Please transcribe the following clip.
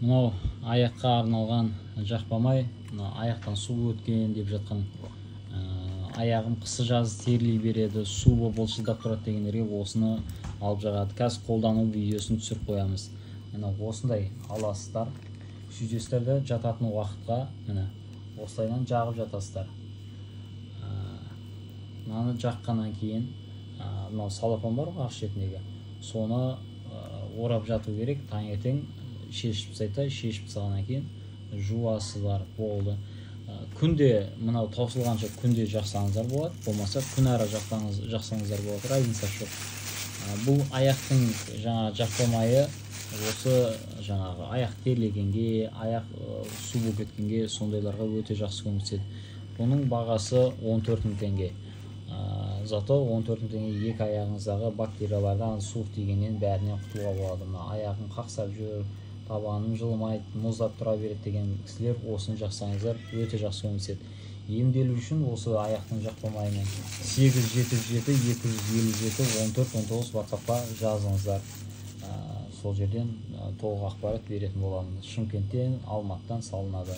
Мынау аяққа арналған жақпамай, аяқтан су өткен деп жатқан, аяғым қысы жазы терілей береді, су былшылдап тұрады дегендерге осыны алып жағады. Қазір қолдану видеосын түсіріп қоямыз. Мына осындай аласыздар. Сүзесіздерді жататын уақытқа міне осылайдан жағып жатасыздар. Мынаны жаққаннан кейін мынау салапан бар ғой ақ шетіндегі, соны орап жату керек. Таңертең шешіп тастағаннан кейін жуасыздар, болды. Күнде мынау таусылғанша күнде жақсаңыздар болады, болмаса күн ара жақсаңыздар болады, разница жоқ. Бұл аяқтың жақпамайы осы аяқ терлегенге, аяқ су болып кеткенге, сондайларға өте жақсы көмектеседі. Бұның бағасы 14 000 теңге. Зато 14 000 теңге екі аяғыңыздағы бактериялардан, суық тигеннен бәрінен құтылуға болады. Аяғым қақсап жүр, табаным жылымайды, мұздап тұра береді деген кісілер осыны жақсаңыздар, өте жақсы көмектеседі. Емделу үшін осы аяқтың жақпамайымен 877-257-14-19 WhatsApp-қа жазыңыздар. Сол жерден толық ақпарат беретін боламын. Шымкенттен, Алматыдан салынады.